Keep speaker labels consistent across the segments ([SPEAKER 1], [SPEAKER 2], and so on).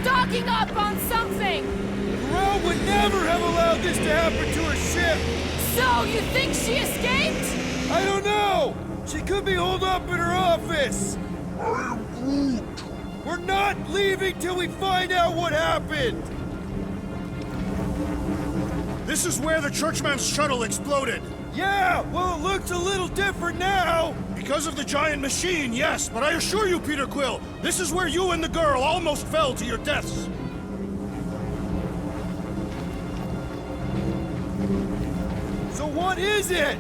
[SPEAKER 1] stocking up on something!
[SPEAKER 2] Ko-Rel would never have allowed this to happen to her ship!
[SPEAKER 1] So, you think she escaped?
[SPEAKER 2] I don't know! She could be holed up in her office!
[SPEAKER 3] I am Groot!
[SPEAKER 2] We're not leaving till we find out what happened!
[SPEAKER 4] This is where the Churchman's shuttle exploded.
[SPEAKER 2] Yeah, well, it looks a little different now!
[SPEAKER 4] Because of the giant machine, yes, but I assure you, Peter Quill, this is where you and the girl almost fell to your deaths.
[SPEAKER 2] So what is it?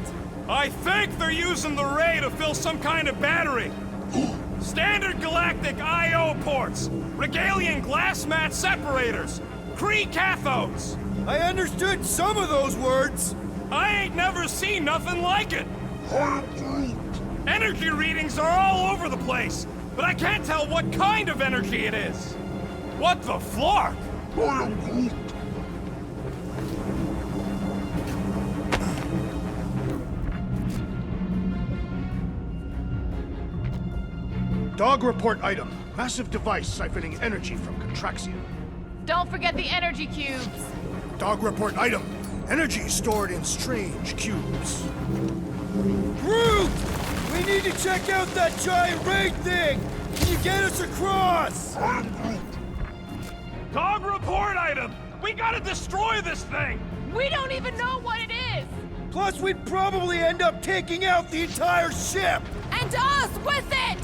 [SPEAKER 5] I think they're using the ray to fill some kind of battery. Standard galactic I.O. ports, Regalian glass mat separators, Kree cathodes.
[SPEAKER 2] I understood some of those words.
[SPEAKER 5] I ain't never seen nothing like it.
[SPEAKER 3] I am Groot!
[SPEAKER 5] Energy readings are all over the place, but I can't tell what kind of energy it is. What the flark?
[SPEAKER 3] I am Groot!
[SPEAKER 4] Dog report item. Massive device siphoning energy from Contraxia.
[SPEAKER 1] Don't forget the energy cubes.
[SPEAKER 4] Dog report item. Energy stored in strange cubes.
[SPEAKER 2] Groot! We need to check out that giant raid thing! Can you get us across?
[SPEAKER 3] I am Groot!
[SPEAKER 5] Dog report item! We gotta destroy this thing!
[SPEAKER 1] We don't even know what it is!
[SPEAKER 2] Plus, we'd probably end up taking out the entire ship!
[SPEAKER 1] And us with it!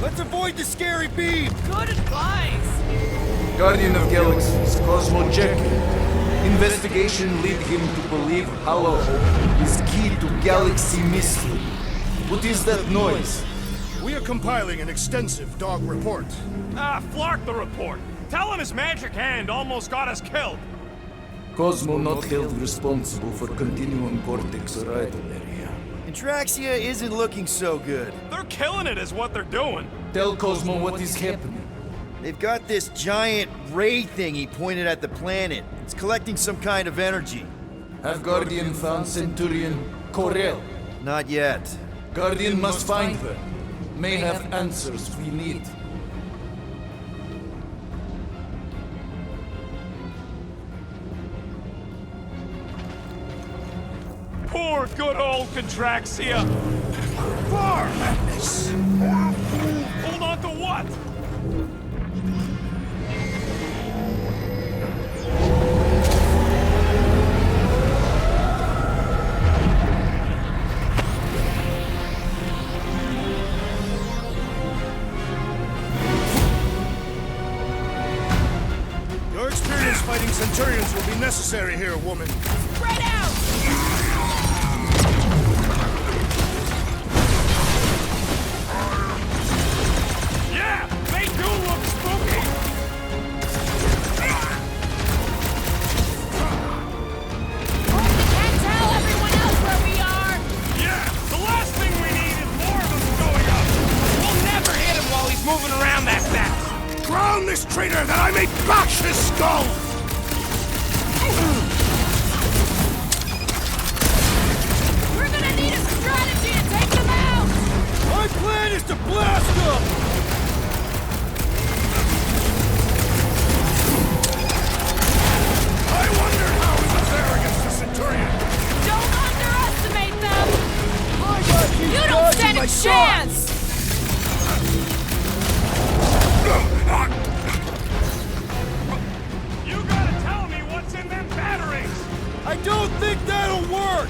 [SPEAKER 2] Let's avoid the scary beam!
[SPEAKER 1] Good advice!
[SPEAKER 6] Guardian of Galaxies, Cosmo Jackie. Investigation lead him to believe Hollow is key to galaxy mystery. What is that noise?
[SPEAKER 4] We are compiling an extensive dog report.
[SPEAKER 5] Ah, flark the report. Telling his magic hand almost got us killed.
[SPEAKER 6] Cosmo not held responsible for Continuum Cortex or idle area.
[SPEAKER 2] Contraxia isn't looking so good.
[SPEAKER 5] They're killing it is what they're doing.
[SPEAKER 6] Tell Cosmo what is happening.
[SPEAKER 2] They've got this giant ray thingy pointed at the planet. It's collecting some kind of energy.
[SPEAKER 6] Have Guardian found Centurion Ko-Rel?
[SPEAKER 2] Not yet.
[SPEAKER 6] Guardian must find her. May have answers we need.
[SPEAKER 5] Poor good old Contraxia.
[SPEAKER 4] Far madness!
[SPEAKER 5] Hold on to what?
[SPEAKER 4] Your experience fighting Centurions will be necessary here, woman.
[SPEAKER 1] Spread out!
[SPEAKER 5] Yeah, they do look spooky.
[SPEAKER 1] Hope we can't tell everyone else where we are!
[SPEAKER 5] Yeah, the last thing we need is more of them going up. We'll never hit him while he's moving around that fast.
[SPEAKER 4] Drown this traitor that I may bash his skull!
[SPEAKER 1] We're gonna need a strategy to take them out!
[SPEAKER 2] My plan is to blast them!
[SPEAKER 4] I wonder how he was there against the Centurion!
[SPEAKER 1] Don't underestimate them!
[SPEAKER 2] I got
[SPEAKER 1] You don't stand a chance!
[SPEAKER 5] You gotta tell me what's in them batteries.
[SPEAKER 2] I don't think that'll work!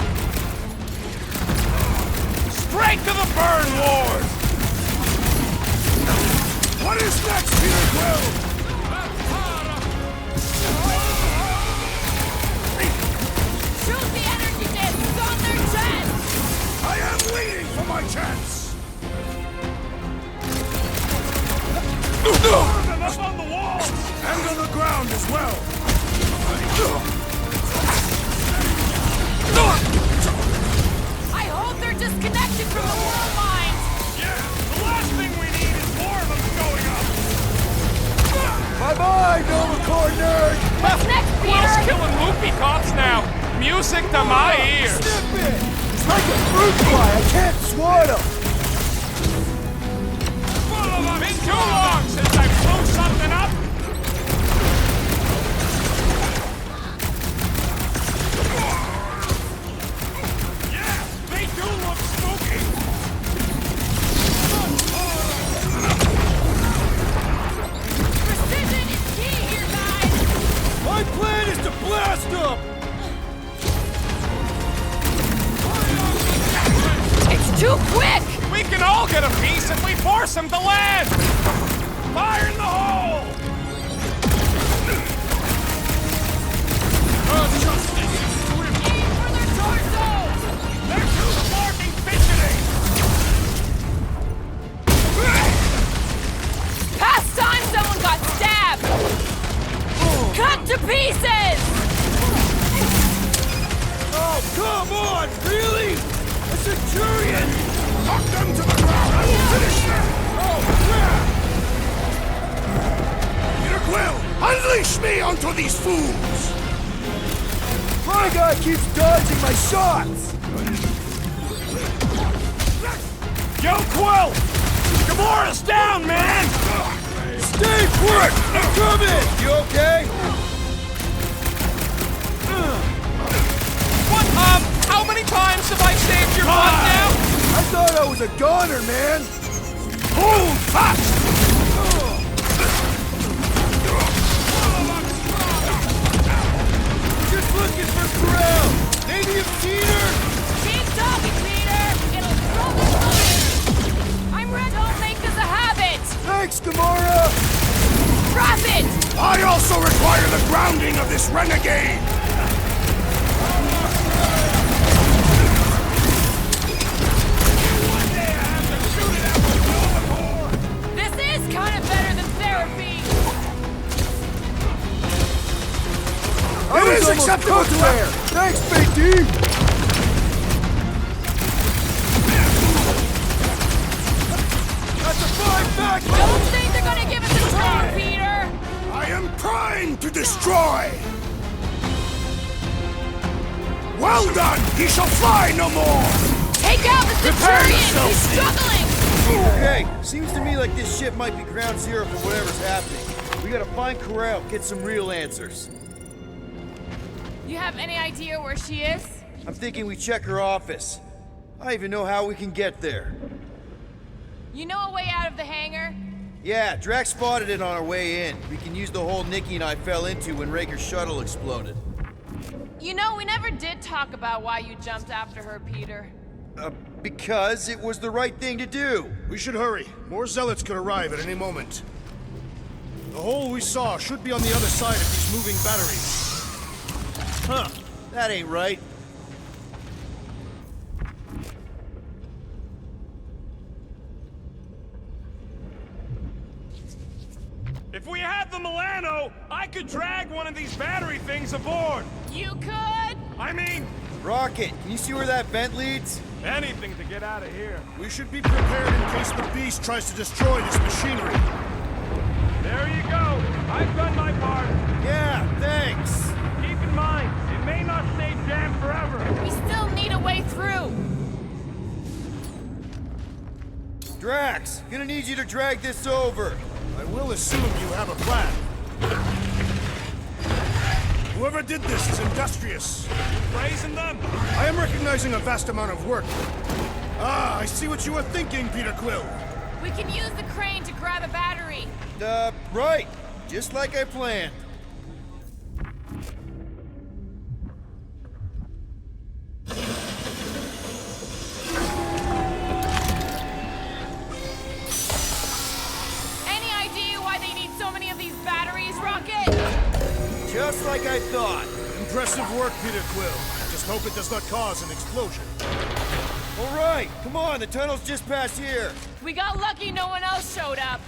[SPEAKER 5] Straight to the burn wars.
[SPEAKER 4] What is next, Peter Quill?
[SPEAKER 1] Shoot the energy discs on their chest!
[SPEAKER 4] I am waiting for my chance!
[SPEAKER 5] Burn them up on the walls.
[SPEAKER 4] And on the ground as well!
[SPEAKER 1] I hope they're disconnected from the world lines!
[SPEAKER 5] Yeah, the last thing we need is more of them going up.
[SPEAKER 2] Bye-bye, Nova Corps nerd!
[SPEAKER 1] What's next,
[SPEAKER 5] Quill's
[SPEAKER 1] Peter?
[SPEAKER 5] killing loopy cops now. Music to my ears.
[SPEAKER 2] Snip it! like a fruit fly, I can't swat him!
[SPEAKER 5] Been too long since I blew something up! Yeah, they do look spooky!
[SPEAKER 1] Precision is key here, guys!
[SPEAKER 2] My plan is to blast him!
[SPEAKER 1] It's too quick!
[SPEAKER 5] We can all get a piece if we force him to land! Fire in the hole!
[SPEAKER 1] Aim for their torsos!
[SPEAKER 5] They're too fucking fidgeting!
[SPEAKER 1] Past time someone got stabbed! Cut to pieces!
[SPEAKER 2] Oh, come on! Really? A centurion!
[SPEAKER 4] Knock them to the ground! I will finish them!
[SPEAKER 2] Oh, crap!
[SPEAKER 4] Peter Quill, unleash me onto these fools!
[SPEAKER 2] My guy keeps dodging my shots!
[SPEAKER 5] Yo, Quill! Gamora's down, man!
[SPEAKER 2] Stay put! I'm coming! You okay?
[SPEAKER 5] What, how many times have I saved your butt now?
[SPEAKER 2] I thought I was a goner, man!
[SPEAKER 4] Hold fast!
[SPEAKER 2] Just looking for Ko-Rel! Maybe you've seen her?
[SPEAKER 1] Keep talking, Peter! It'll throw them away! I'm red don't make this a habit!
[SPEAKER 2] Thanks, Gamora!
[SPEAKER 1] Drop it!
[SPEAKER 4] I also require the grounding of this renegade!
[SPEAKER 1] This is kind of better than therapy!
[SPEAKER 2] I
[SPEAKER 4] It
[SPEAKER 2] was
[SPEAKER 4] is
[SPEAKER 2] almost
[SPEAKER 4] acceptable
[SPEAKER 2] cooked
[SPEAKER 4] to
[SPEAKER 2] there! Thanks, Big D! That's a fine back!
[SPEAKER 1] Don't think they're gonna give us a turn, Peter!
[SPEAKER 4] I am primed to destroy! Well done! He shall fly no more!
[SPEAKER 1] Take out the
[SPEAKER 4] Prepare
[SPEAKER 1] Centurion!
[SPEAKER 4] yourself,
[SPEAKER 1] He's
[SPEAKER 4] Steve.
[SPEAKER 1] struggling!
[SPEAKER 2] Okay, seems to me like this ship might be ground zero for whatever's happening. We gotta find Ko-Rel, get some real answers.
[SPEAKER 1] You have any idea where she is?
[SPEAKER 2] I'm thinking we check her office. I don't even know how we can get there.
[SPEAKER 1] You know a way out of the hangar?
[SPEAKER 2] Yeah, Drax spotted it on our way in. We can use the hole Nikki and I fell into when Raker's shuttle exploded.
[SPEAKER 1] You know, we never did talk about why you jumped after her, Peter.
[SPEAKER 2] Because it was the right thing to do.
[SPEAKER 4] We should hurry. More zealots could arrive at any moment. The hole we saw should be on the other side of these moving batteries.
[SPEAKER 2] Huh, that ain't right.
[SPEAKER 5] If we had the Milano, I could drag one of these battery things aboard.
[SPEAKER 1] You could?
[SPEAKER 5] I mean,
[SPEAKER 2] Rocket, can you see where that vent leads?
[SPEAKER 5] anything to get out of here.
[SPEAKER 4] We should be prepared in case the beast tries to destroy this machinery.
[SPEAKER 5] There you go. I've done my part.
[SPEAKER 2] Yeah, thanks.
[SPEAKER 5] Keep in mind, it may not stay jammed forever.
[SPEAKER 1] We still need a way through.
[SPEAKER 2] Drax, gonna need you to drag this over.
[SPEAKER 4] I will assume you have a plan. Whoever did this is industrious.
[SPEAKER 5] Praising them.
[SPEAKER 4] I am recognizing a vast amount of work. Ah, I see what you were thinking, Peter Quill.
[SPEAKER 1] We can use the crane to grab a battery.
[SPEAKER 2] Right. Just like I planned.
[SPEAKER 1] Any idea why they need so many of these batteries, Rocket?
[SPEAKER 2] Just like I thought.
[SPEAKER 4] Impressive work, Peter Quill. Just hope it does not cause an explosion.
[SPEAKER 2] All right, come on, the tunnel's just past here.
[SPEAKER 1] We got lucky no one else showed up.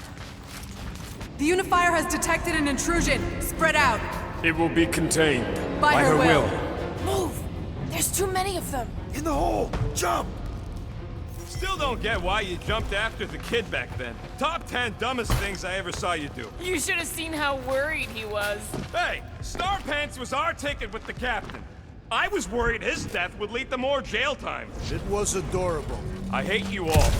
[SPEAKER 7] The Unifier has detected an intrusion. Spread out.
[SPEAKER 5] It will be contained.
[SPEAKER 7] By her will.
[SPEAKER 1] Move! There's too many of them.
[SPEAKER 2] In the hole! Jump!
[SPEAKER 5] Still don't get why you jumped after the kid back then. Top 10 dumbest things I ever saw you do.
[SPEAKER 1] You should have seen how worried he was.
[SPEAKER 5] Hey, Star Pants was our ticket with the captain. I was worried his death would lead to more jail time.
[SPEAKER 4] It was adorable.
[SPEAKER 5] I hate you all.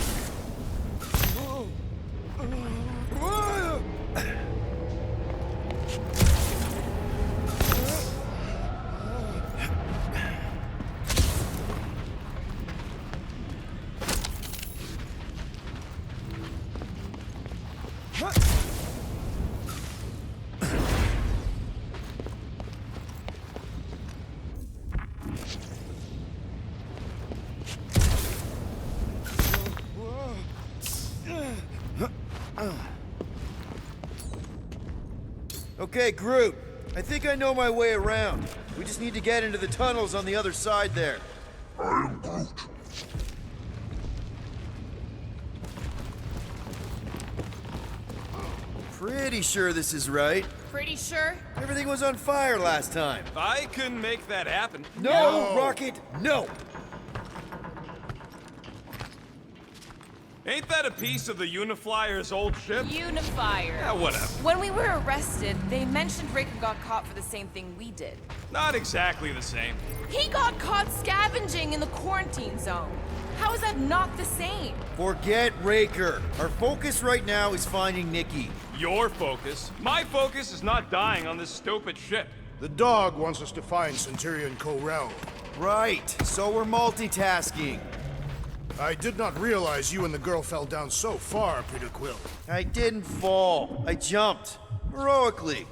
[SPEAKER 2] Okay, Groot. I think I know my way around. We just need to get into the tunnels on the other side there.
[SPEAKER 3] I am Groot.
[SPEAKER 2] Pretty sure this is right.
[SPEAKER 1] Pretty sure?
[SPEAKER 2] Everything was on fire last time.
[SPEAKER 5] I couldn't make that happen.
[SPEAKER 2] No, Rocket, no!
[SPEAKER 5] Ain't that a piece of the Uniflyer's old ship?
[SPEAKER 1] Unifier.
[SPEAKER 5] Yeah, whatever.
[SPEAKER 1] When we were arrested, they mentioned Rick got caught for the same thing we did.
[SPEAKER 5] Not exactly the same.
[SPEAKER 1] He got caught scavenging in the quarantine zone. How is that not the same?
[SPEAKER 2] Forget Raker. Our focus right now is finding Nikki.
[SPEAKER 5] Your focus. My focus is not dying on this stupid ship.
[SPEAKER 4] The dog wants us to find Centurion Ko-Rel.
[SPEAKER 2] Right, so we're multitasking.
[SPEAKER 4] I did not realize you and the girl fell down so far, Peter Quill.
[SPEAKER 2] I didn't fall. I jumped. Heroically.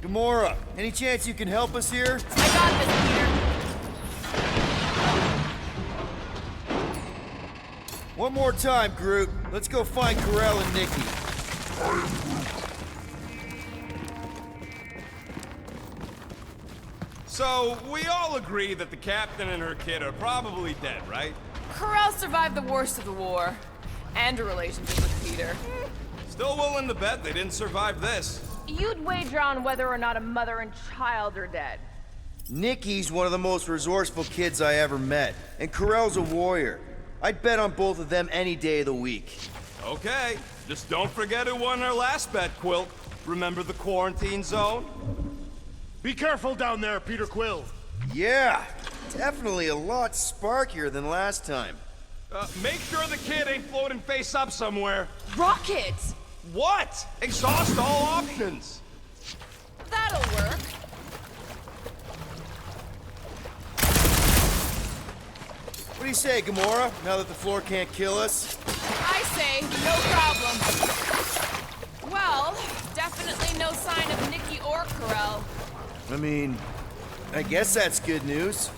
[SPEAKER 2] Gamora, any chance you can help us here?
[SPEAKER 1] I got this, Peter.
[SPEAKER 2] One more time, Groot. Let's go find Ko-Rel and Nikki.
[SPEAKER 5] So, we all agree that the captain and her kid are probably dead, right?
[SPEAKER 1] Ko-Rel survived the worst of the war. And a relationship with Peter.
[SPEAKER 5] Still willing to bet they didn't survive this.
[SPEAKER 1] You'd wager on whether or not a mother and child are dead.
[SPEAKER 2] Nikki's one of the most resourceful kids I ever met, and Ko-Rel's a warrior. I'd bet on both of them any day of the week.
[SPEAKER 5] Okay, just don't forget who won our last bet, Quill. Remember the quarantine zone?
[SPEAKER 4] Be careful down there, Peter Quill.
[SPEAKER 2] Yeah, definitely a lot sparkier than last time.
[SPEAKER 5] Make sure the kid ain't floating face up somewhere.
[SPEAKER 1] Rocket!
[SPEAKER 5] What? Exhaust all options.
[SPEAKER 1] That'll work.
[SPEAKER 2] What do you say, Gamora, now that the floor can't kill us?
[SPEAKER 1] I say, no problem. Well, definitely no sign of Nikki or Ko-Rel.
[SPEAKER 2] I mean, I guess that's good news.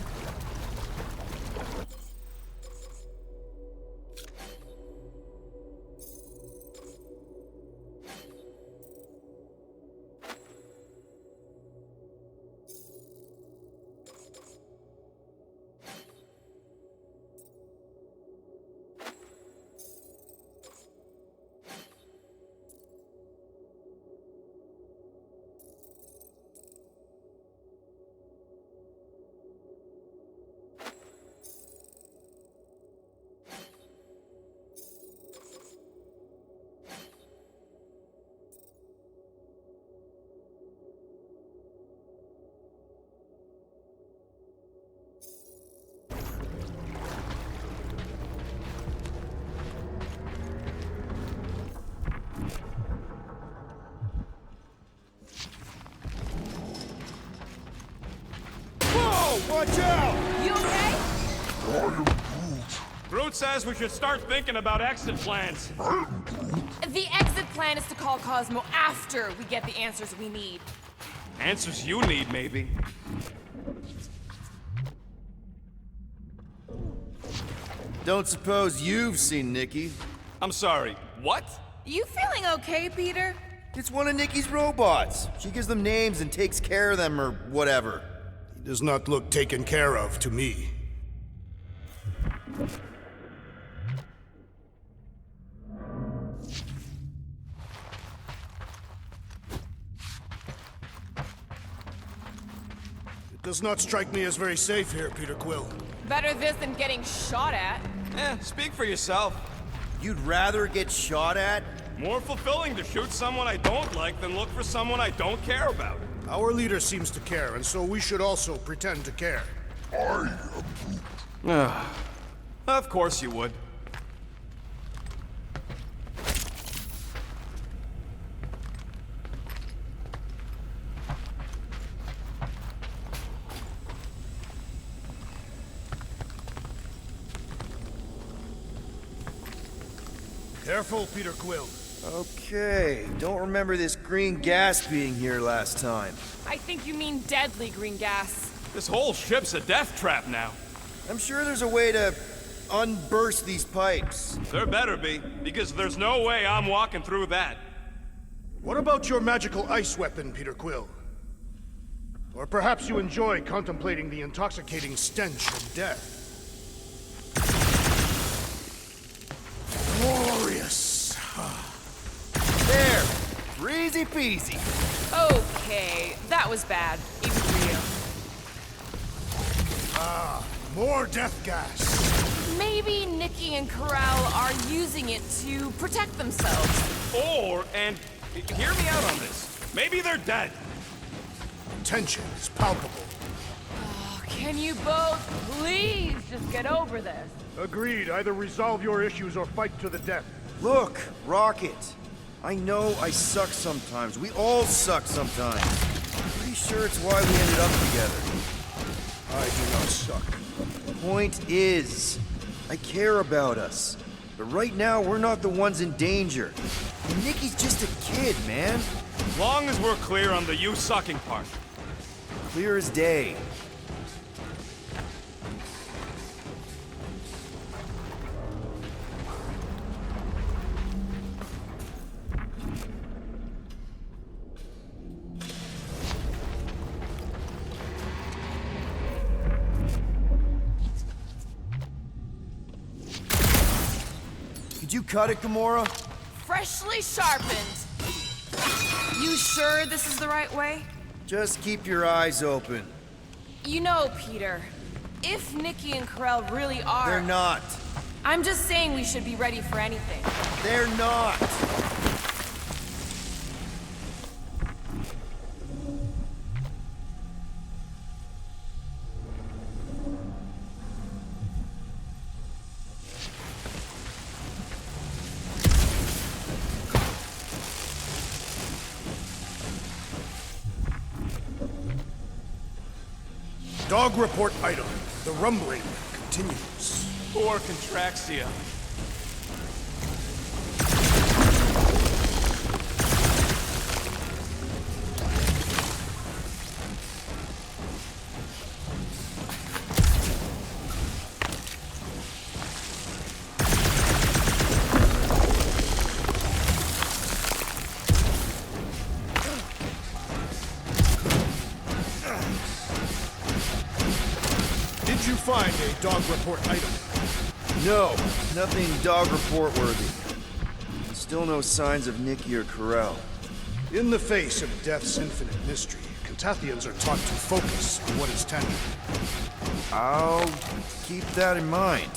[SPEAKER 2] Watch out!
[SPEAKER 1] You okay?
[SPEAKER 3] I am Groot.
[SPEAKER 5] Groot says we should start thinking about exit plans.
[SPEAKER 1] The exit plan is to call Cosmo after we get the answers we need.
[SPEAKER 5] Answers you need, maybe.
[SPEAKER 2] Don't suppose you've seen Nikki?
[SPEAKER 5] I'm sorry, what?
[SPEAKER 1] You feeling okay, Peter?
[SPEAKER 2] It's one of Nikki's robots. She gives them names and takes care of them or whatever.
[SPEAKER 4] He does not look taken care of to me. It does not strike me as very safe here, Peter Quill.
[SPEAKER 1] Better this than getting shot at.
[SPEAKER 5] Speak for yourself.
[SPEAKER 2] You'd rather get shot at?
[SPEAKER 5] More fulfilling to shoot someone I don't like than look for someone I don't care about.
[SPEAKER 4] Our leader seems to care, and so we should also pretend to care.
[SPEAKER 3] I am Groot.
[SPEAKER 5] Of course you would.
[SPEAKER 4] Careful, Peter Quill.
[SPEAKER 2] Okay, don't remember this green gas being here last time.
[SPEAKER 1] I think you mean deadly green gas.
[SPEAKER 5] This whole ship's a death trap now.
[SPEAKER 2] I'm sure there's a way to unburst these pipes.
[SPEAKER 5] There better be, because there's no way I'm walking through that.
[SPEAKER 4] What about your magical ice weapon, Peter Quill? Or perhaps you enjoy contemplating the intoxicating stench of death. Glorious.
[SPEAKER 2] There! Easy peasy.
[SPEAKER 1] Okay, that was bad, even for you.
[SPEAKER 4] More death gas.
[SPEAKER 1] Maybe Nikki and Ko-Rel are using it to protect themselves.
[SPEAKER 5] And hear me out on this. Maybe they're dead.
[SPEAKER 4] Tension is palpable.
[SPEAKER 1] Can you both please just get over this?
[SPEAKER 4] Agreed. Either resolve your issues or fight to the death.
[SPEAKER 2] Look, Rocket. I know I suck sometimes. We all suck sometimes. Pretty sure it's why we ended up together.
[SPEAKER 4] I do not suck.
[SPEAKER 2] Point is, I care about us. But right now, we're not the ones in danger. And Nikki's just a kid, man.
[SPEAKER 5] As long as we're clear on the you sucking part.
[SPEAKER 2] Clear as day. Could you cut it, Gamora?
[SPEAKER 1] Freshly sharpened. You sure this is the right way?
[SPEAKER 2] Just keep your eyes open.
[SPEAKER 1] You know, Peter, if Nikki and Ko-Rel really are...
[SPEAKER 2] They're not.
[SPEAKER 1] I'm just saying we should be ready for anything.
[SPEAKER 2] They're not.
[SPEAKER 4] Dog report item. The rumbling continues.
[SPEAKER 5] Poor Contraxia.
[SPEAKER 4] Did you find a dog report item?
[SPEAKER 2] No, nothing dog report worthy. Still no signs of Nikki or Ko-Rel.
[SPEAKER 4] In the face of death's infinite mystery, Cantathians are taught to focus on what is tangible.
[SPEAKER 2] I'll keep that in mind.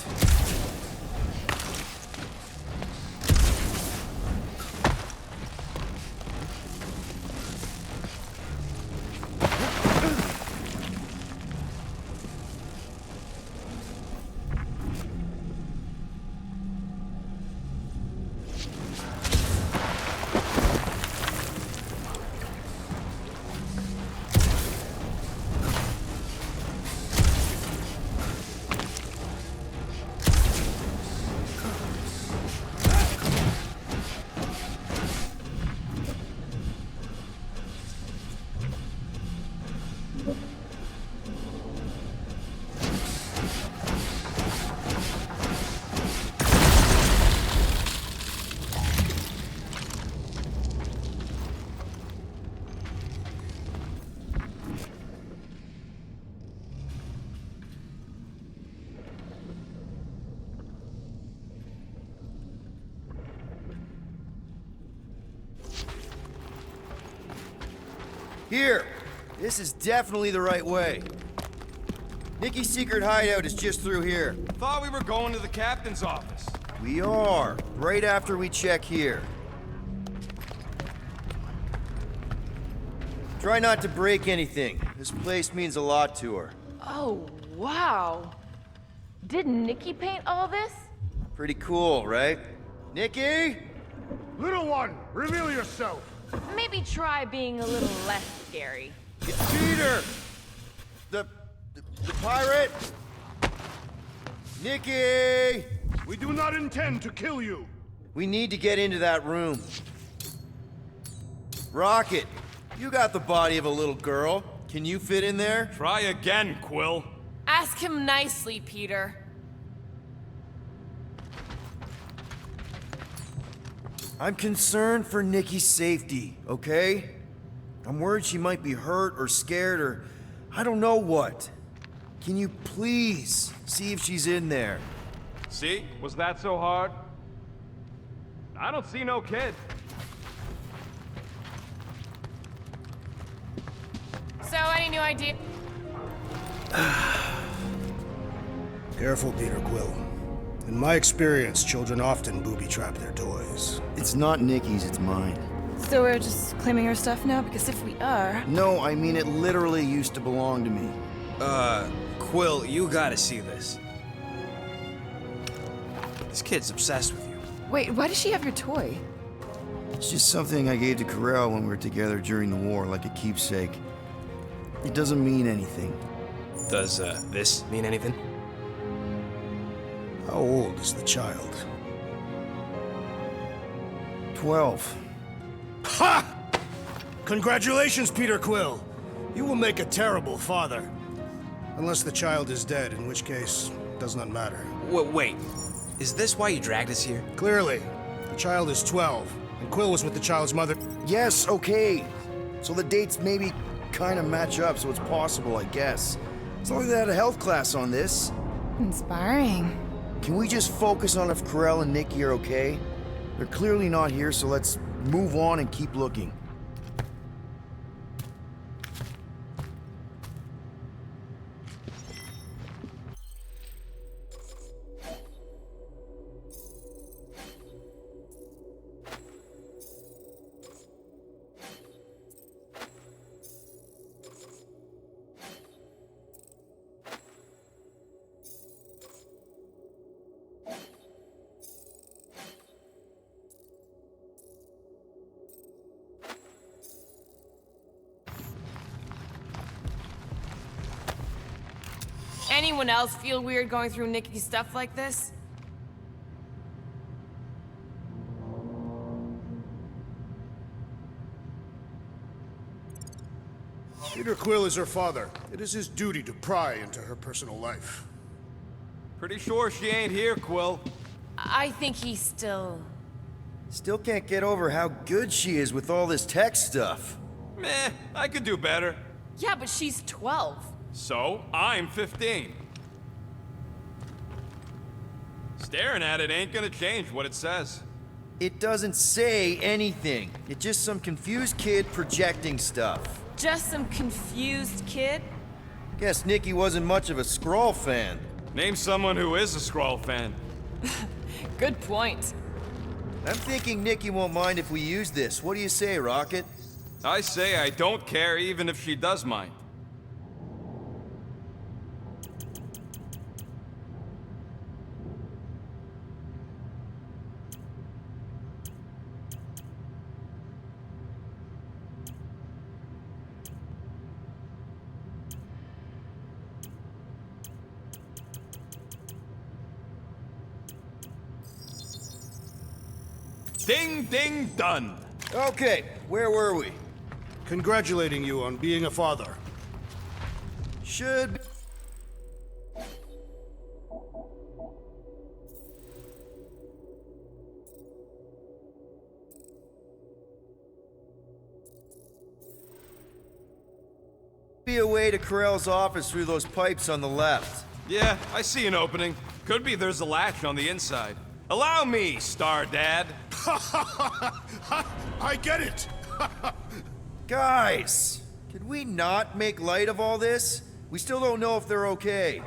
[SPEAKER 2] Here! This is definitely the right way. Nikki's secret hideout is just through here.
[SPEAKER 5] Thought we were going to the captain's office.
[SPEAKER 2] We are, right after we check here. Try not to break anything. This place means a lot to her.
[SPEAKER 1] Oh, wow. Did Nikki paint all this?
[SPEAKER 2] Pretty cool, right? Nikki?
[SPEAKER 4] Little one, reveal yourself.
[SPEAKER 1] Maybe try being a little less scary.
[SPEAKER 2] It's Peter! The pirate? Nikki!
[SPEAKER 4] We do not intend to kill you.
[SPEAKER 2] We need to get into that room. Rocket, you got the body of a little girl. Can you fit in there?
[SPEAKER 5] Try again, Quill.
[SPEAKER 1] Ask him nicely, Peter.
[SPEAKER 2] I'm concerned for Nikki's safety, okay? I'm worried she might be hurt or scared or I don't know what. Can you please see if she's in there?
[SPEAKER 5] See? Was that so hard? I don't see no kid.
[SPEAKER 1] So, any new idea?
[SPEAKER 4] Careful, Peter Quill. In my experience, children often booby-trap their toys.
[SPEAKER 2] It's not Nikki's, it's mine.
[SPEAKER 8] So we're just claiming her stuff now? Because if we are...
[SPEAKER 2] No, I mean it literally used to belong to me.
[SPEAKER 9] Quill, you gotta see this. This kid's obsessed with you.
[SPEAKER 8] Wait, why does she have your toy?
[SPEAKER 2] It's just something I gave to Ko-Rel when we were together during the war, like a keepsake. It doesn't mean anything.
[SPEAKER 9] Does, this mean anything?
[SPEAKER 4] How old is the child?
[SPEAKER 2] 12.
[SPEAKER 4] Ha! Congratulations, Peter Quill. You will make a terrible father. Unless the child is dead, in which case, it does not matter.
[SPEAKER 9] Wait. Is this why you dragged us here?
[SPEAKER 4] Clearly, the child is 12, and Quill was with the child's mother.
[SPEAKER 2] Yes, okay. So the dates maybe kind of match up, so it's possible, I guess. As long as they had a health class on this.
[SPEAKER 8] Inspiring.
[SPEAKER 2] Can we just focus on if Ko-Rel and Nikki are okay? They're clearly not here, so let's move on and keep looking.
[SPEAKER 1] Anyone else feel weird going through Nikki's stuff like this?
[SPEAKER 4] Peter Quill is her father. It is his duty to pry into her personal life.
[SPEAKER 5] Pretty sure she ain't here, Quill.
[SPEAKER 1] I think he's still...
[SPEAKER 2] Still can't get over how good she is with all this tech stuff.
[SPEAKER 5] Meh, I could do better.
[SPEAKER 1] Yeah, but she's 12.
[SPEAKER 5] So, I'm 15. Staring at it ain't gonna change what it says.
[SPEAKER 2] It doesn't say anything. It's just some confused kid projecting stuff.
[SPEAKER 1] Just some confused kid?
[SPEAKER 2] Guess Nikki wasn't much of a Skrull fan.
[SPEAKER 5] Name someone who is a Skrull fan.
[SPEAKER 1] Good point.
[SPEAKER 2] I'm thinking Nikki won't mind if we use this. What do you say, Rocket?
[SPEAKER 5] I say I don't care even if she does mind. Ding, ding, done.
[SPEAKER 2] Okay, where were we?
[SPEAKER 4] Congratulating you on being a father.
[SPEAKER 2] Should be a way to Ko-Rel's office through those pipes on the left.
[SPEAKER 5] Yeah, I see an opening. Could be there's a latch on the inside. Allow me, Star Dad.
[SPEAKER 4] I get it!
[SPEAKER 2] Guys, could we not make light of all this? We still don't know if they're okay.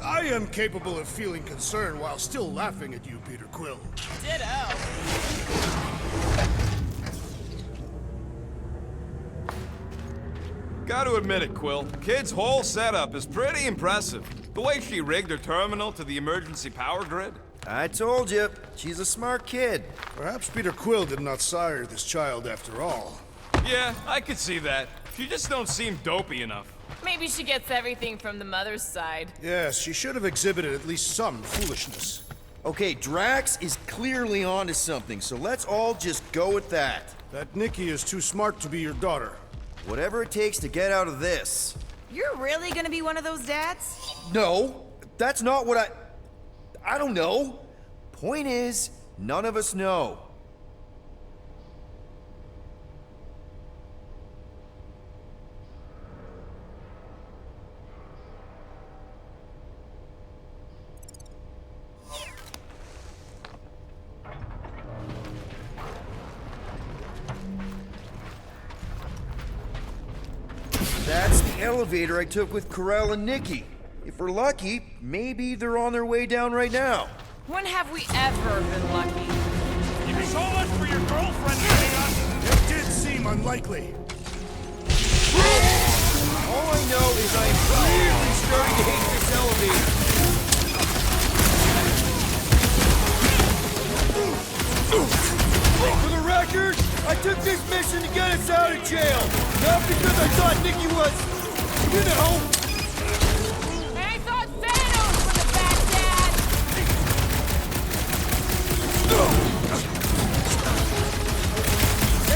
[SPEAKER 4] I am capable of feeling concern while still laughing at you, Peter Quill.
[SPEAKER 1] Ditto.
[SPEAKER 5] Gotta admit it, Quill. Kid's whole setup is pretty impressive. The way she rigged her terminal to the emergency power grid.
[SPEAKER 2] I told you, she's a smart kid.
[SPEAKER 4] Perhaps Peter Quill did not sire this child after all.
[SPEAKER 5] Yeah, I could see that. She just don't seem dopey enough.
[SPEAKER 1] Maybe she gets everything from the mother's side.
[SPEAKER 4] Yes, she should have exhibited at least some foolishness.
[SPEAKER 2] Okay, Drax is clearly onto something, so let's all just go with that.
[SPEAKER 4] That Nikki is too smart to be your daughter.
[SPEAKER 2] Whatever it takes to get out of this.
[SPEAKER 8] You're really gonna be one of those dads?
[SPEAKER 2] No, that's not what I don't know. Point is, none of us know. That's the elevator I took with Ko-Rel and Nikki. If we're lucky, maybe they're on their way down right now.
[SPEAKER 1] When have we ever been lucky?
[SPEAKER 5] So much for your girlfriend getting us.
[SPEAKER 4] It did seem unlikely.
[SPEAKER 2] All I know is I am clearly starting to hate this elevator. For the record, I took this mission to get us out of jail. Not because I thought Nikki was, you know.
[SPEAKER 1] And I thought Thanos was a bad dad!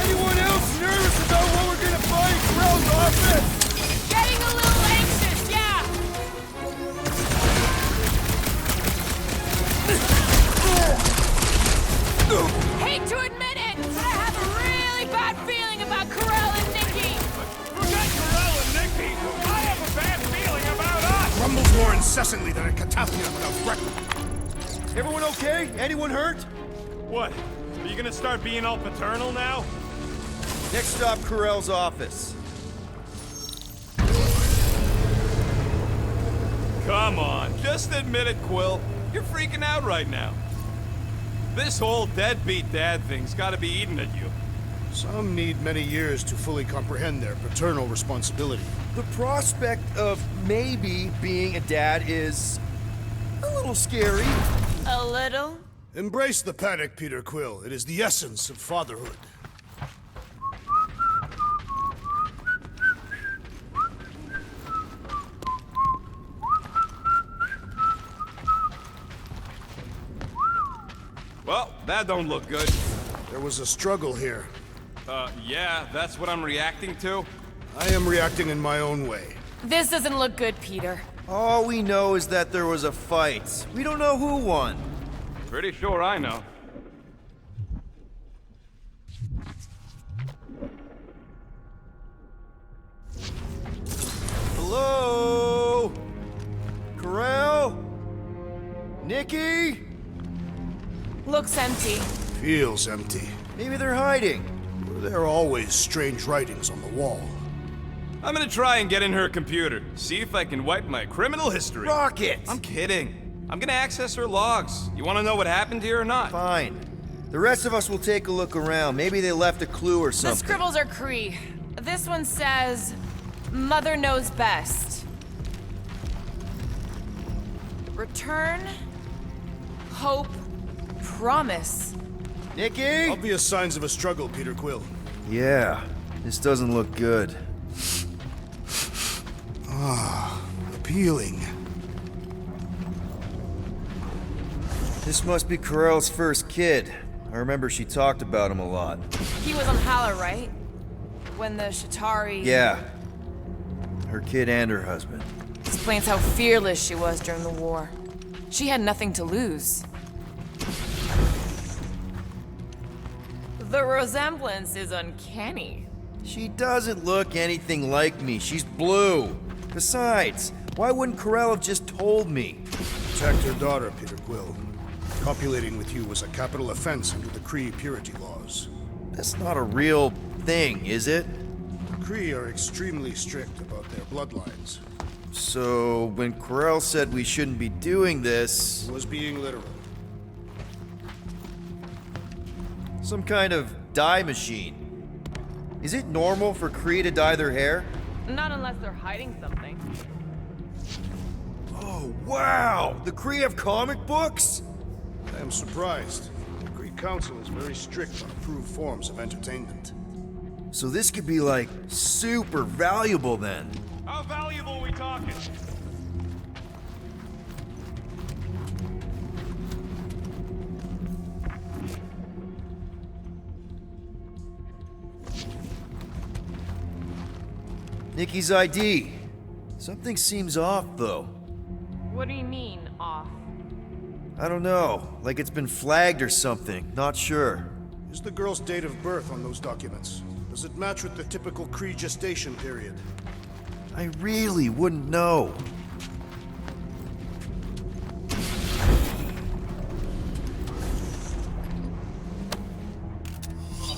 [SPEAKER 2] Anyone else nervous about what we're gonna find in Ko-Rel's office?
[SPEAKER 1] Getting a little anxious, yeah! Hate to admit it, but I have a really bad feeling about Ko-Rel and Nikki!
[SPEAKER 5] Forget Ko-Rel and Nikki. I have a bad feeling about us.
[SPEAKER 4] Rumbles more incessantly than a catapult without breakfast.
[SPEAKER 2] Everyone okay? Anyone hurt?
[SPEAKER 5] What? Are you gonna start being all paternal now?
[SPEAKER 2] Next stop, Ko-Rel's office.
[SPEAKER 5] Come on, just admit it, Quill. You're freaking out right now. This whole deadbeat dad thing's gotta be eating at you.
[SPEAKER 4] Some need many years to fully comprehend their paternal responsibility.
[SPEAKER 2] The prospect of maybe being a dad is a little scary.
[SPEAKER 1] A little?
[SPEAKER 4] Embrace the panic, Peter Quill. It is the essence of fatherhood.
[SPEAKER 5] Well, that don't look good.
[SPEAKER 4] There was a struggle here.
[SPEAKER 5] Yeah, that's what I'm reacting to?
[SPEAKER 4] I am reacting in my own way.
[SPEAKER 1] This doesn't look good, Peter.
[SPEAKER 2] All we know is that there was a fight. We don't know who won.
[SPEAKER 5] Pretty sure I know.
[SPEAKER 2] Hello? Ko-Rel? Nikki?
[SPEAKER 1] Looks empty.
[SPEAKER 4] Feels empty.
[SPEAKER 2] Maybe they're hiding.
[SPEAKER 4] There are always strange writings on the wall.
[SPEAKER 5] I'm gonna try and get in her computer, see if I can wipe my criminal history.
[SPEAKER 2] Rocket!
[SPEAKER 5] I'm kidding. I'm gonna access her logs. You wanna know what happened here or not?
[SPEAKER 2] Fine. The rest of us will take a look around. Maybe they left a clue or
[SPEAKER 1] The
[SPEAKER 2] something.
[SPEAKER 1] scribbles are Cree. This one says, Mother knows best. Return, hope, promise.
[SPEAKER 2] Nikki?
[SPEAKER 4] Obvious signs of a struggle, Peter Quill.
[SPEAKER 2] Yeah, this doesn't look good.
[SPEAKER 4] Appealing.
[SPEAKER 2] This must be Ko-Rel's first kid. I remember she talked about him a lot.
[SPEAKER 1] He was on Hala, right? When the Shatari...
[SPEAKER 2] Yeah. Her kid and her husband.
[SPEAKER 1] Explains how fearless she was during the war. She had nothing to lose. The resemblance is uncanny.
[SPEAKER 2] She doesn't look anything like me. She's blue. Besides, why wouldn't Ko-Rel have just told me?
[SPEAKER 4] Protect your daughter, Peter Quill. Copulating with you was a capital offense under the Kree purity laws.
[SPEAKER 2] That's not a real thing, is it?
[SPEAKER 4] The Kree are extremely strict about their bloodlines.
[SPEAKER 2] So, when Ko-Rel said we shouldn't be doing this...
[SPEAKER 4] Was being literal.
[SPEAKER 2] Some kind of dye machine. Is it normal for Kree to dye their hair?
[SPEAKER 1] Not unless they're hiding something.
[SPEAKER 2] Oh, wow! The Kree have comic books?
[SPEAKER 4] I am surprised. The Greek Council is very strict on approved forms of entertainment.
[SPEAKER 2] So this could be, like, super valuable then.
[SPEAKER 5] How valuable are we talking?
[SPEAKER 2] Nikki's ID. Something seems off, though.
[SPEAKER 1] What do you mean, off?
[SPEAKER 2] I don't know. Like it's been flagged or something. Not sure.
[SPEAKER 4] Is the girl's date of birth on those documents? Does it match with the typical Kree gestation period?
[SPEAKER 2] I really wouldn't know.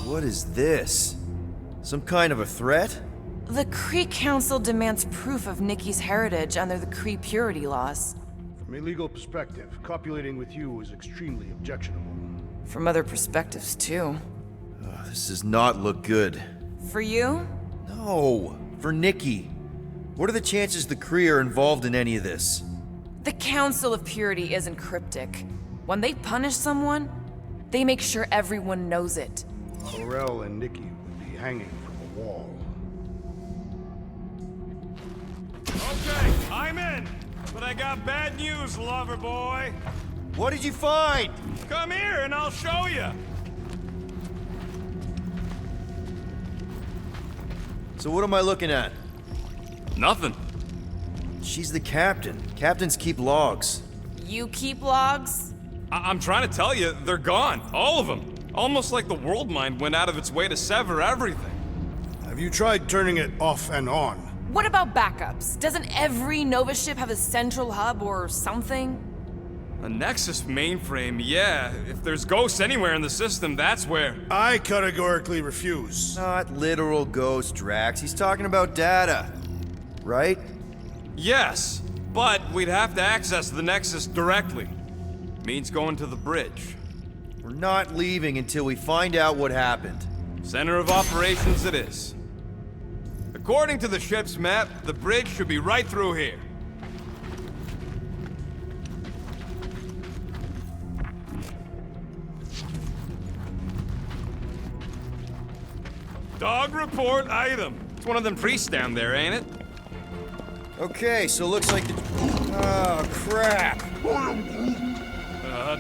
[SPEAKER 2] What is this? Some kind of a threat?
[SPEAKER 8] The Kree Council demands proof of Nikki's heritage under the Kree purity laws.
[SPEAKER 4] From a legal perspective, copulating with you is extremely objectionable.
[SPEAKER 8] From other perspectives, too.
[SPEAKER 2] This does not look good.
[SPEAKER 8] For you?
[SPEAKER 2] No, for Nikki. What are the chances the Kree are involved in any of this?
[SPEAKER 8] The Council of Purity isn't cryptic. When they punish someone, they make sure everyone knows it.
[SPEAKER 4] Ko-Rel and Nikki would be hanging from a wall.
[SPEAKER 5] Okay, I'm in. But I got bad news, lover boy.
[SPEAKER 2] What did you find?
[SPEAKER 5] Come here and I'll show you.
[SPEAKER 2] So what am I looking at?
[SPEAKER 5] Nothing.
[SPEAKER 2] She's the captain. Captains keep logs.
[SPEAKER 8] You keep logs?
[SPEAKER 5] I'm trying to tell you, they're gone. All of them. Almost like the world mind went out of its way to sever everything.
[SPEAKER 4] Have you tried turning it off and on?
[SPEAKER 8] What about backups? Doesn't every Nova ship have a central hub or something?
[SPEAKER 5] A Nexus mainframe, yeah. If there's ghosts anywhere in the system, that's where.
[SPEAKER 4] I categorically refuse.
[SPEAKER 2] Not literal ghost, Drax. He's talking about data. Right?
[SPEAKER 5] Yes, but we'd have to access the Nexus directly. Means going to the bridge.
[SPEAKER 2] We're not leaving until we find out what happened.
[SPEAKER 5] Center of operations it is. According to the ship's map, the bridge should be right through here. Dog report item. It's one of them priests down there, ain't it?
[SPEAKER 2] Okay, so looks like the... Oh, crap.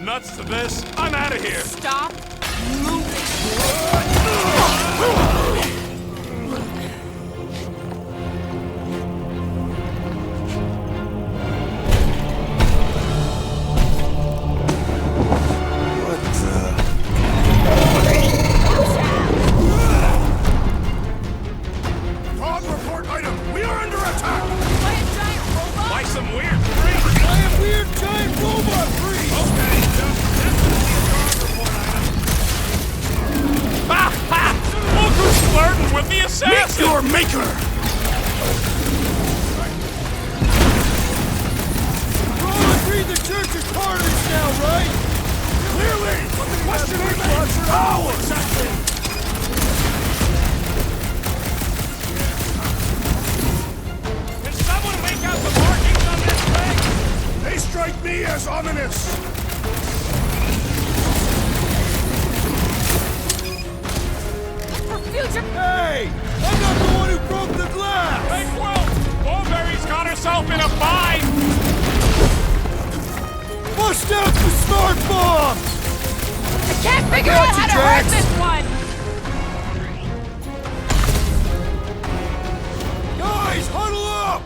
[SPEAKER 5] Nuts to this. I'm out of here.
[SPEAKER 1] Stop
[SPEAKER 4] Dog report item! We are under attack!
[SPEAKER 1] by a giant robot!
[SPEAKER 5] By some weird freak.
[SPEAKER 2] I am weird giant robot free!
[SPEAKER 5] Okay, dog report item. Ha ha! Look who's flirting with the assassin!
[SPEAKER 4] Meet your maker!
[SPEAKER 2] You all agree the church is part of this now, right?
[SPEAKER 4] Clearly! But the question remains, how exactly?
[SPEAKER 5] Can someone make out the markings on this thing?
[SPEAKER 4] They strike me as ominous!
[SPEAKER 1] For future...
[SPEAKER 2] Hey! I'm not the one who broke the glass!
[SPEAKER 5] Hey, Quill! Mulberry's got herself in a bind!
[SPEAKER 2] Bust out the smart bombs!
[SPEAKER 1] I can't figure
[SPEAKER 2] got
[SPEAKER 1] out
[SPEAKER 2] you,
[SPEAKER 1] how to hurt
[SPEAKER 2] Drax.
[SPEAKER 1] this one!
[SPEAKER 2] Guys, huddle up!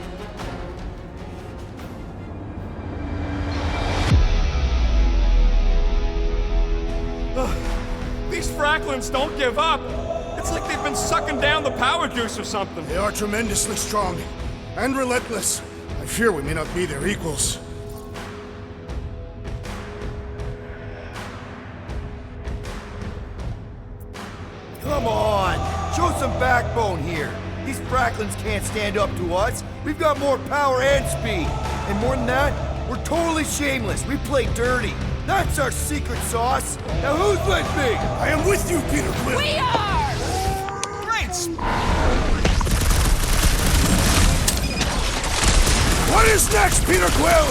[SPEAKER 5] These Fracklins don't give up. It's like they've been sucking down the power juice or something.
[SPEAKER 4] They are tremendously strong and relentless. I fear we may not be their equals.
[SPEAKER 2] Come on! Show some backbone here! These Bracklins can't stand up to us. We've got more power and speed. And more than that, we're totally shameless. We play dirty. That's our secret sauce. Now who's with me?
[SPEAKER 4] I am with you, Peter Quill.
[SPEAKER 1] We are!
[SPEAKER 5] Great!
[SPEAKER 4] What is next, Peter Quill?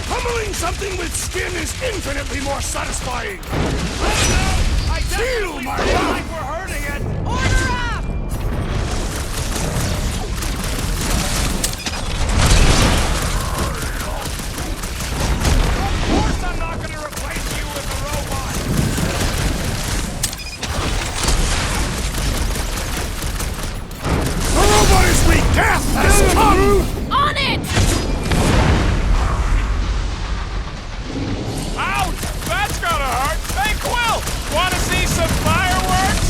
[SPEAKER 4] Pummeling something with skin is infinitely more satisfying.
[SPEAKER 5] I
[SPEAKER 4] Feel my
[SPEAKER 5] feel
[SPEAKER 4] love.
[SPEAKER 5] like we're hurting it!
[SPEAKER 1] Order up!
[SPEAKER 5] Of course I'm not gonna replace you with a robot!
[SPEAKER 4] The robot is weak. Death has come.
[SPEAKER 1] On it!
[SPEAKER 5] Ouch! That's gotta hurt! Hey, Quill! Wanna see some fireworks?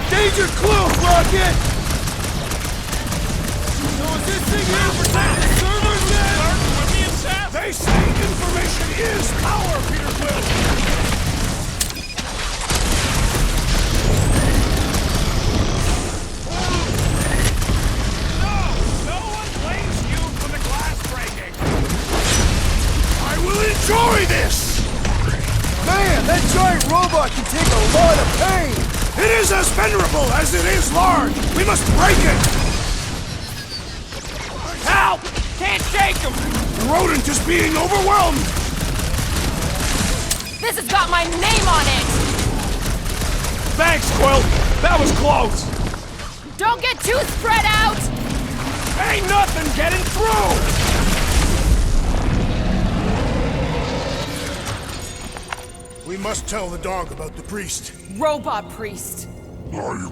[SPEAKER 2] Danger close, Rocket! So is this thing here protecting the servers then?
[SPEAKER 5] Certain with the assassin!
[SPEAKER 4] They say information is power, Peter Quill.
[SPEAKER 5] No one blames you for the glass breaking!
[SPEAKER 4] I will enjoy this.
[SPEAKER 2] Man, that giant robot can take a lot of pain!
[SPEAKER 4] It is as venerable as it is large. We must break it.
[SPEAKER 5] Help! Can't shake him!
[SPEAKER 4] The rodent is being overwhelmed.
[SPEAKER 1] This has got my name on it!
[SPEAKER 5] Thanks, Quill! That was close!
[SPEAKER 1] Don't get too spread out!
[SPEAKER 5] Ain't nothing getting through!
[SPEAKER 4] We must tell the dog about the priest.
[SPEAKER 7] Robot priest.
[SPEAKER 3] I am Groot.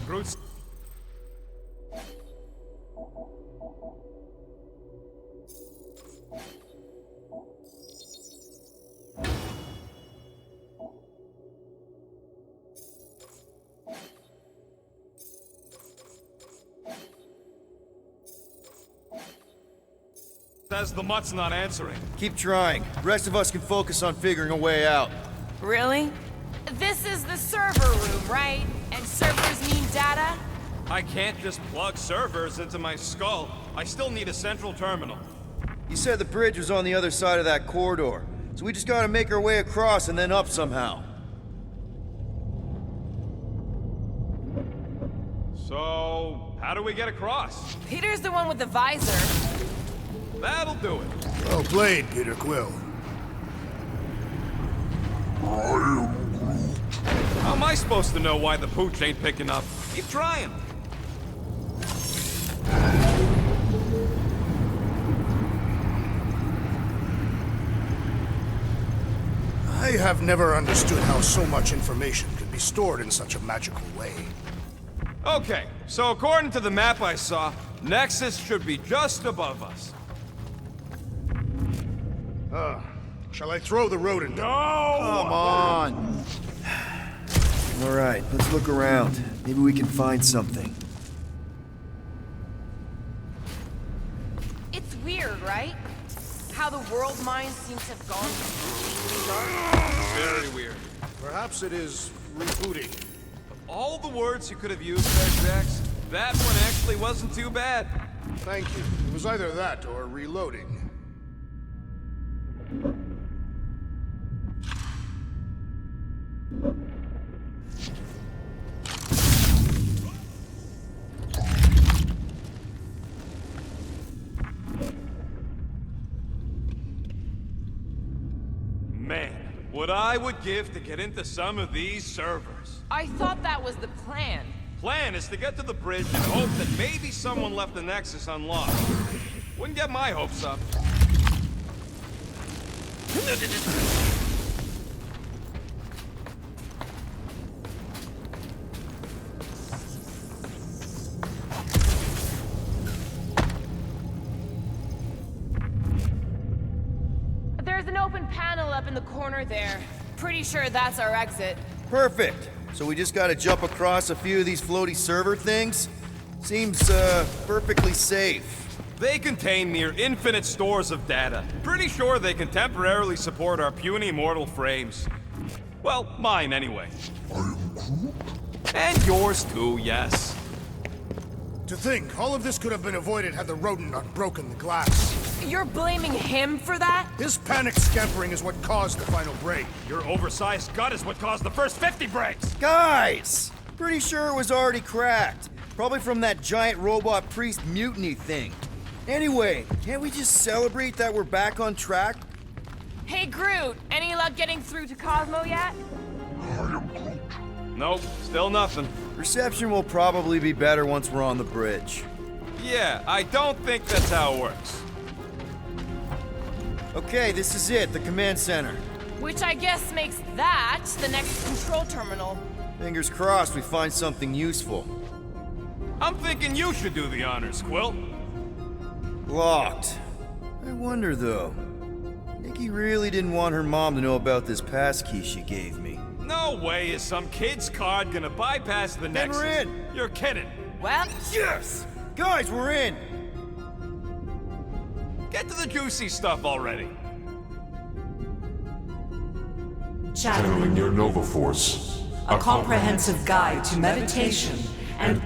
[SPEAKER 5] Groot's... Says the mutt's not answering.
[SPEAKER 2] Keep trying. The rest of us can focus on figuring a way out.
[SPEAKER 8] Really?
[SPEAKER 1] This is the server room, right? And servers mean data?
[SPEAKER 5] I can't just plug servers into my skull. I still need a central terminal.
[SPEAKER 2] You said the bridge was on the other side of that corridor, so we just gotta make our way across and then up somehow.
[SPEAKER 5] So, how do we get across?
[SPEAKER 8] Peter's the one with the visor.
[SPEAKER 5] That'll do it.
[SPEAKER 4] Well played, Peter Quill.
[SPEAKER 5] How am I supposed to know why the pooch ain't picking up? Keep trying.
[SPEAKER 4] I have never understood how so much information could be stored in such a magical way.
[SPEAKER 5] Okay, so according to the map I saw, Nexus should be just above us.
[SPEAKER 4] Shall I throw the rodent?
[SPEAKER 5] No!
[SPEAKER 2] Come on! Alright, let's look around. Maybe we can find something.
[SPEAKER 8] It's weird, right? How the world mind seems to have gone completely dark.
[SPEAKER 5] Very weird.
[SPEAKER 4] Perhaps it is rebooting.
[SPEAKER 5] All the words you could have used there, Jax, that one actually wasn't too bad.
[SPEAKER 4] Thank you. It was either that or reloading.
[SPEAKER 5] Man, what I would give to get into some of these servers.
[SPEAKER 8] I thought that was the plan.
[SPEAKER 5] Plan is to get to the bridge and hope that maybe someone left the Nexus unlocked. Wouldn't get my hopes up.
[SPEAKER 8] There's an open panel up in the corner there. Pretty sure that's our exit.
[SPEAKER 2] Perfect! So we just gotta jump across a few of these floaty server things? Seems, perfectly safe.
[SPEAKER 5] They contain near infinite stores of data. Pretty sure they can temporarily support our puny mortal frames. Well, mine anyway.
[SPEAKER 3] I am Groot.
[SPEAKER 5] And yours too, yes.
[SPEAKER 4] To think, all of this could have been avoided had the rodent not broken the glass.
[SPEAKER 8] You're blaming him for that?
[SPEAKER 4] His panic scampering is what caused the final break.
[SPEAKER 5] Your oversized gut is what caused the first 50 breaks!
[SPEAKER 2] Guys! Pretty sure it was already cracked. Probably from that giant robot priest mutiny thing. Anyway, can't we just celebrate that we're back on track?
[SPEAKER 8] Hey, Groot, any luck getting through to Cosmo yet?
[SPEAKER 3] I am Groot.
[SPEAKER 5] Nope, still nothing.
[SPEAKER 2] Reception will probably be better once we're on the bridge.
[SPEAKER 5] Yeah, I don't think that's how it works.
[SPEAKER 2] Okay, this is it, the command center.
[SPEAKER 8] Which I guess makes that the next control terminal.
[SPEAKER 2] Fingers crossed we find something useful.
[SPEAKER 5] I'm thinking you should do the honors, Quill.
[SPEAKER 2] Locked. I wonder though. Nikki really didn't want her mom to know about this passkey she gave me.
[SPEAKER 5] No way is some kid's card gonna bypass the Nexus.
[SPEAKER 2] we're in.
[SPEAKER 5] You're kidding.
[SPEAKER 8] Well,
[SPEAKER 2] Yes! Guys, we're in!
[SPEAKER 5] Get to the juicy stuff already.
[SPEAKER 3] Channeling your Nova Force.
[SPEAKER 10] A comprehensive guide to meditation and...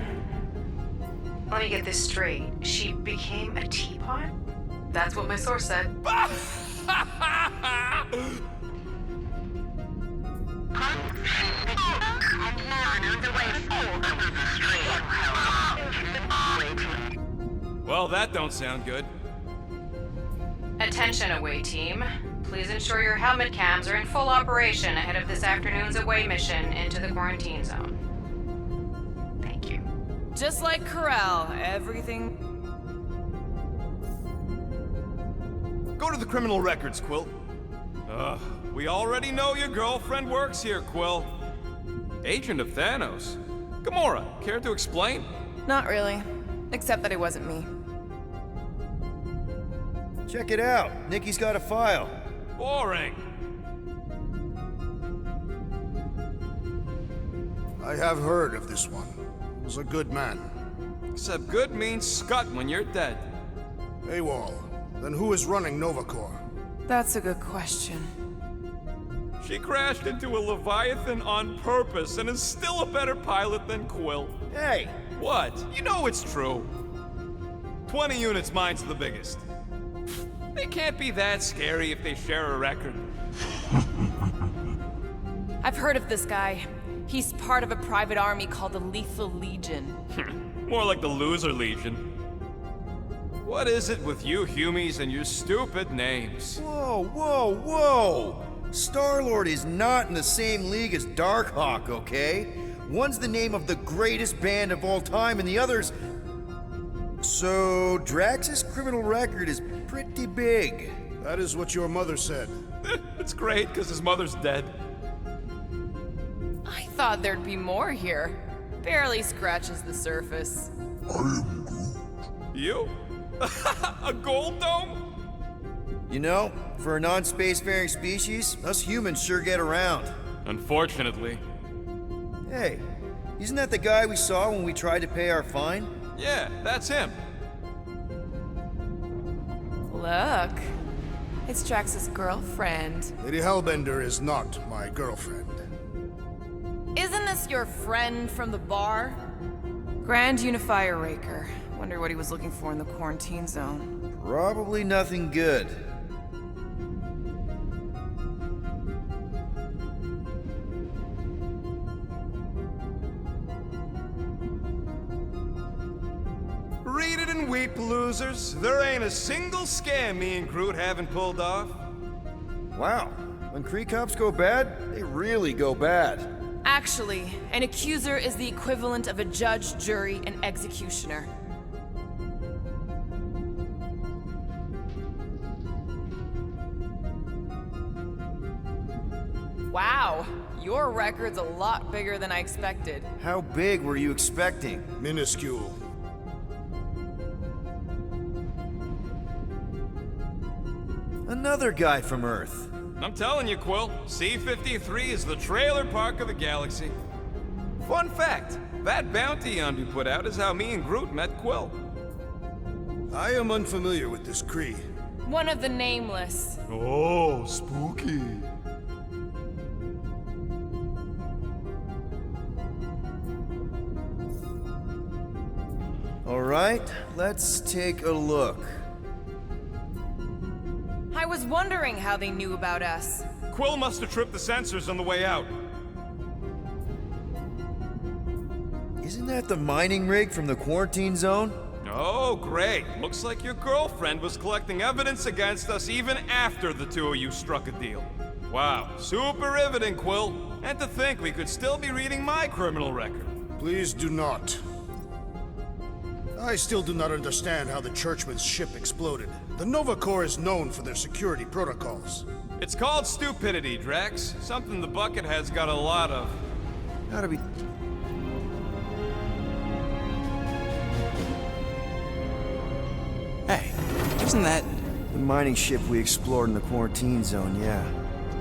[SPEAKER 11] Let me get this straight. She became a teapot? That's what my source said.
[SPEAKER 5] Well, that don't sound good.
[SPEAKER 11] Attention away team. Please ensure your helmet cams are in full operation ahead of this afternoon's away mission into the quarantine zone. Thank you.
[SPEAKER 8] just like Ko-Rel, everything...
[SPEAKER 5] Go to the criminal records, Quill. We already know your girlfriend works here, Quill. Agent of Thanos. Gamora, care to explain?
[SPEAKER 8] Not really. Except that it wasn't me.
[SPEAKER 2] Check it out. Nikki's got a file.
[SPEAKER 5] Boring.
[SPEAKER 4] I have heard of this one. He was a good man.
[SPEAKER 5] Except good means scut when you're dead.
[SPEAKER 4] AWOL. Then who is running Nova Corps?
[SPEAKER 8] That's a good question.
[SPEAKER 5] She crashed into a Leviathan on purpose and is still a better pilot than Quill.
[SPEAKER 2] Hey!
[SPEAKER 5] What? You know it's true. 20 units, mine's the biggest. They can't be that scary if they share a record.
[SPEAKER 8] I've heard of this guy. He's part of a private army called the Lethal Legion.
[SPEAKER 5] More like the Loser Legion. What is it with you Humies and your stupid names?
[SPEAKER 2] Whoa, whoa, whoa! Star-Lord is not in the same league as Darkhawk, okay? One's the name of the greatest band of all time, and the other's... So, Drax's criminal record is pretty big.
[SPEAKER 4] That is what your mother said.
[SPEAKER 5] It's great, because his mother's dead.
[SPEAKER 8] I thought there'd be more here. Barely scratches the surface.
[SPEAKER 3] I am Groot.
[SPEAKER 5] You? A gold dome?
[SPEAKER 2] You know, for a non-spacefaring species, us humans sure get around.
[SPEAKER 5] Unfortunately.
[SPEAKER 2] Hey, isn't that the guy we saw when we tried to pay our fine?
[SPEAKER 5] Yeah, that's him.
[SPEAKER 8] Look. It's Drax's girlfriend.
[SPEAKER 4] Lady Hellbender is not my girlfriend.
[SPEAKER 8] Isn't this your friend from the bar? Grand Unifier Raker. Wonder what he was looking for in the quarantine zone.
[SPEAKER 2] Probably nothing good.
[SPEAKER 5] Read it and weep, losers. There ain't a single scam me and Groot haven't pulled off.
[SPEAKER 2] Wow, when Kree cops go bad, they really go bad.
[SPEAKER 8] Actually, an accuser is the equivalent of a judge, jury, and executioner. Wow, your record's a lot bigger than I expected.
[SPEAKER 2] How big were you expecting?
[SPEAKER 4] Minuscule.
[SPEAKER 2] Another guy from Earth.
[SPEAKER 5] I'm telling you, Quill, C-53 is the trailer park of the galaxy. Fun fact, that bounty Yondu put out is how me and Groot met Quill.
[SPEAKER 4] I am unfamiliar with this Kree.
[SPEAKER 8] One of the Nameless.
[SPEAKER 5] Oh, spooky.
[SPEAKER 2] Alright, let's take a look.
[SPEAKER 8] I was wondering how they knew about us.
[SPEAKER 5] Quill must have tripped the sensors on the way out.
[SPEAKER 2] Isn't that the mining rig from the quarantine zone?
[SPEAKER 5] Oh, great. Looks like your girlfriend was collecting evidence against us even after the two of you struck a deal. Wow, super riveting, Quill. And to think we could still be reading my criminal record.
[SPEAKER 4] Please do not. I still do not understand how the Churchman's ship exploded. The Nova Corps is known for their security protocols.
[SPEAKER 5] It's called stupidity, Drax. Something the Buckethead's got a lot of.
[SPEAKER 2] Gotta be...
[SPEAKER 9] Hey, isn't that...
[SPEAKER 2] The mining ship we explored in the quarantine zone, yeah.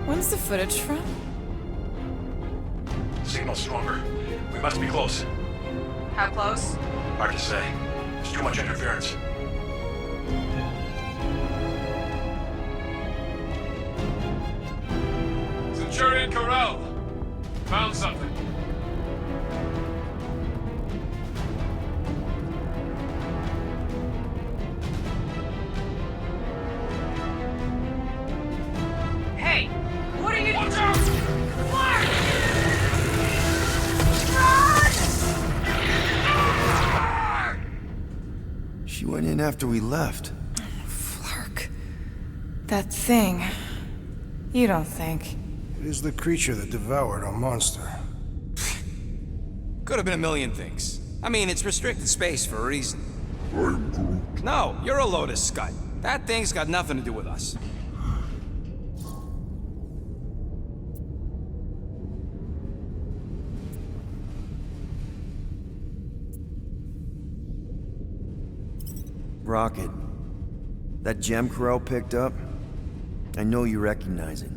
[SPEAKER 8] When's the footage from?
[SPEAKER 12] Signal stronger. We must be close.
[SPEAKER 11] How close?
[SPEAKER 12] Hard to say. There's too much interference.
[SPEAKER 5] Centurion Ko-Rel. Found something.
[SPEAKER 11] Hey! What are you...
[SPEAKER 5] Watch out!
[SPEAKER 2] She went in after we left.
[SPEAKER 8] Flark. That thing. You don't think?
[SPEAKER 4] It is the creature that devoured our monster.
[SPEAKER 9] Could have been a million things. I mean, it's restricted space for a reason.
[SPEAKER 3] I'm Groot.
[SPEAKER 9] No, you're a Lotus Scud. That thing's got nothing to do with us.
[SPEAKER 2] Rocket. That gem Ko-Rel picked up? I know you recognize it.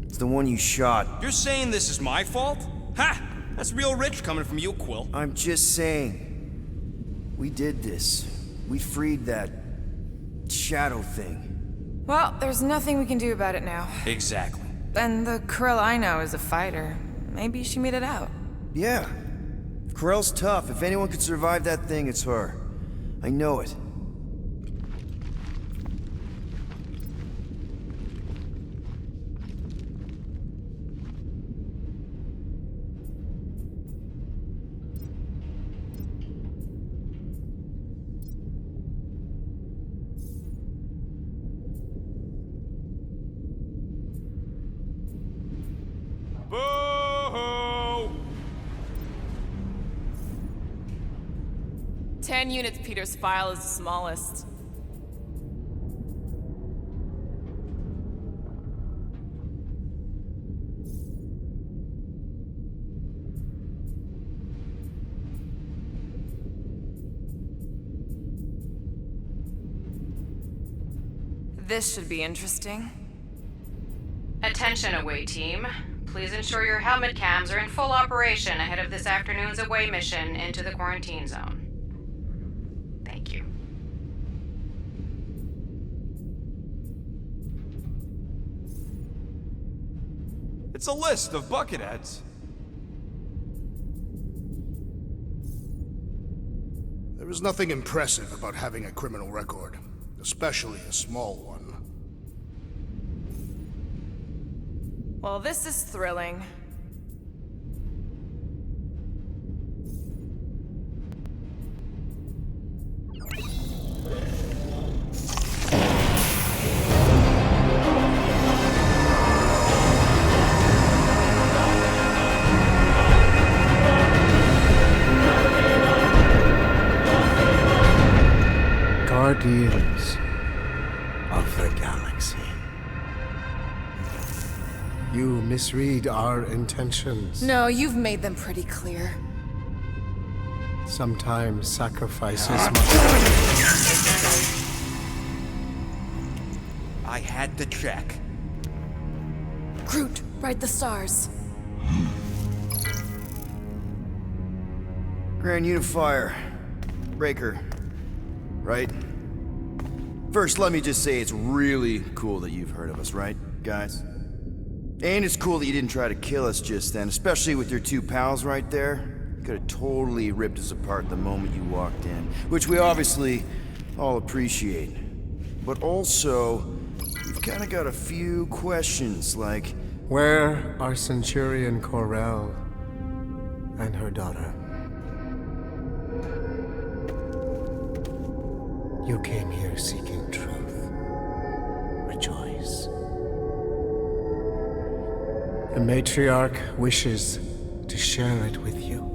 [SPEAKER 2] It's the one you shot.
[SPEAKER 9] You're saying this is my fault? Ha! That's real rich coming from you, Quill.
[SPEAKER 2] I'm just saying. We did this. We freed that... shadow thing.
[SPEAKER 8] Well, there's nothing we can do about it now.
[SPEAKER 9] Exactly.
[SPEAKER 8] And the Ko-Rel I know is a fighter. Maybe she made it out.
[SPEAKER 2] Yeah. Ko-Rel's tough. If anyone could survive that thing, it's her. I know it.
[SPEAKER 5] Boo-hoo!
[SPEAKER 8] 10 units, Peter's file is the smallest. This should be interesting.
[SPEAKER 11] Attention, away team. Please ensure your helmet cams are in full operation ahead of this afternoon's away mission into the quarantine zone. Thank you.
[SPEAKER 5] It's a list of Bucketheads.
[SPEAKER 4] There is nothing impressive about having a criminal record, especially a small one.
[SPEAKER 8] Well, this is thrilling.
[SPEAKER 13] Guardians of the Galaxy. You misread our intentions.
[SPEAKER 8] No, you've made them pretty clear.
[SPEAKER 13] Sometimes sacrifices must...
[SPEAKER 9] I had to check.
[SPEAKER 8] Groot, write the stars.
[SPEAKER 2] Grand Unifier. Breaker. Right? First, let me just say it's really cool that you've heard of us, right, guys? And it's cool that you didn't try to kill us just then, especially with your two pals right there. could have totally ripped us apart the moment you walked in, which we obviously all appreciate. But also, we've kind of got a few questions, like...
[SPEAKER 13] Where are Centurion Ko-Rel and her daughter? You came here seeking truth. Rejoice. The matriarch wishes to share it with you.